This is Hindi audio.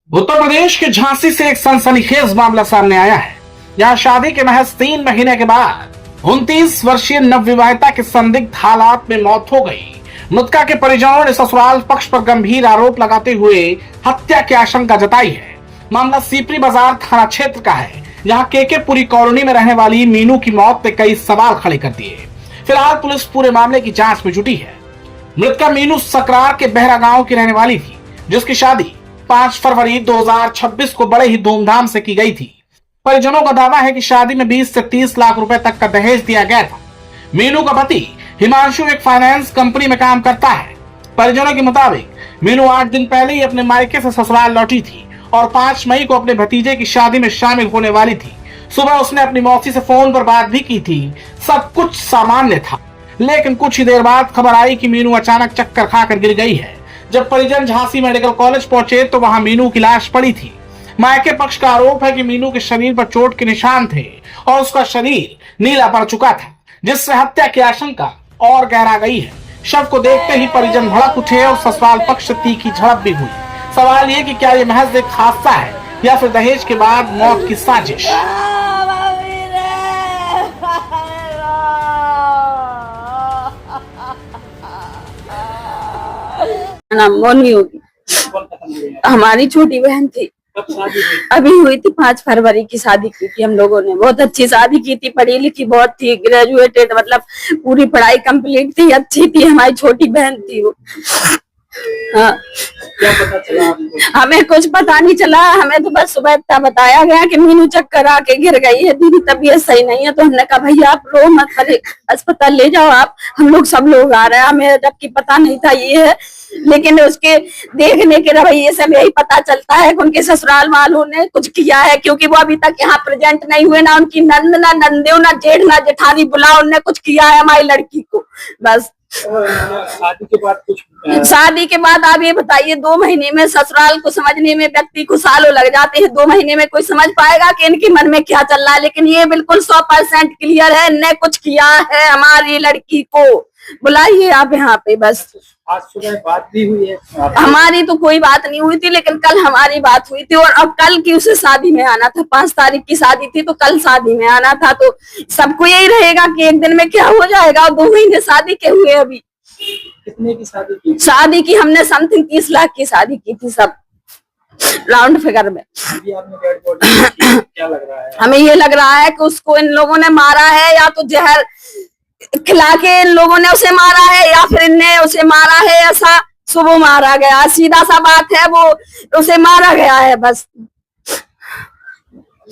उत्तर प्रदेश के झांसी से एक सनसनीखेज मामला सामने आया है। यहाँ शादी के महज 3 महीने के बाद 29 वर्षीय नवविवाहिता की संदिग्ध हालात में मौत हो गई। मृतका के परिजनों ने ससुराल पक्ष पर गंभीर आरोप लगाते हुए हत्या की आशंका जताई है। मामला सीपरी बाजार थाना क्षेत्र का है, जहाँ केकेपुरी कॉलोनी में रहने वाली मीनू की मौत ने कई सवाल खड़े कर दिए। फिलहाल पुलिस पूरे मामले की जांच में जुटी है। मृतका मीनू सकरार के बहरा गांव की रहने वाली थी, जिसकी शादी 5 फरवरी 2026 को बड़े ही धूमधाम से की गई थी। परिजनों का दावा है कि शादी में 20 से 30 लाख रुपए तक का दहेज दिया गया था। मीनू का पति हिमांशु एक फाइनेंस कंपनी में काम करता है। परिजनों के मुताबिक मीनू 8 दिन पहले ही अपने मायके से ससुराल लौटी थी और 5 मई को अपने भतीजे की शादी में शामिल होने वाली थी। सुबह उसने अपनी मौसी से फोन पर बात भी की थी। सब कुछ सामान्य था, लेकिन कुछ ही देर बाद खबर आई कि मीनू अचानक चक्कर खाकर गिर गई है। जब परिजन झांसी मेडिकल कॉलेज पहुंचे तो वहां मीनू की लाश पड़ी थी। मायके पक्ष का आरोप है कि मीनू के शरीर पर चोट के निशान थे और उसका शरीर नीला पड़ चुका था, जिससे हत्या की आशंका और गहरा गई है। शव को देखते ही परिजन भड़क उठे और ससुराल पक्ष से तीखी झड़प भी हुई। सवाल ये कि क्या ये महज एक हादसा है या फिर दहेज के बाद मौत की साजिश। नाम मोनी होगी। हमारी छोटी बहन थी, अभी हुई थी 5 फरवरी की शादी की थी हम लोगों ने। बहुत अच्छी शादी की थी, पढ़ी लिखी बहुत थी, ग्रेजुएटेड, मतलब पूरी पढ़ाई कंप्लीट थी, अच्छी थी। हमारी छोटी बहन थी वो। हाँ, क्या पता चला आपको? हमें कुछ पता नहीं चला। हमें तो बस सुबह इतना बताया गया कि मीनू चक्कर आके गिर गई है, दीदी तबीयत सही नहीं है। तो हमने कहा भैया आप रो मत, पहले अस्पताल ले जाओ आप, हम लोग सब लोग आ रहे हैं। हमें जबकि पता नहीं था ये है, लेकिन उसके देखने के रवैये से यही पता चलता है कि उनके ससुराल वालों ने कुछ किया है, क्योंकि वो अभी तक यहाँ प्रेजेंट नहीं हुए। ना उनकी नंद, ना नंदेव, ना जेठ, ना जेठानी बुला, उनने कुछ किया है हमारी लड़की को। बस शादी के बाद कुछ शादी के बाद आप ये बताइए, 2 महीने में ससुराल को समझने में व्यक्ति को सालों लग जाते हैं। 2 महीने में कोई समझ पाएगा कि इनके मन में क्या चल रहा है। लेकिन ये बिल्कुल 100% क्लियर है, इनने कुछ किया है हमारी लड़की को। बुलाइए आप यहाँ पे। बस आज सुबह बात भी हुई है हमारी तो कोई बात नहीं हुई थी, लेकिन कल हमारी बात हुई थी। और अब कल की उसे शादी में आना था, 5 तारीख की शादी थी, तो कल शादी में आना था। तो सबको यही रहेगा कि एक दिन में क्या हो जाएगा। और 2 महीने शादी के हुए। अभी कितने की शादी की? शादी की हमने समथिंग 30 लाख की शादी की थी, सब राउंड फिगर में। अभी आपने डेड बॉडी क्या लग रहा है? हमें ये लग रहा है कि उसको इन लोगों ने मारा है, या तो जहर खिला के इन लोगों ने उसे मारा है, या फिर इनने उसे मारा है। ऐसा सुबह मारा गया, सीधा सा बात है, वो उसे मारा गया है बस।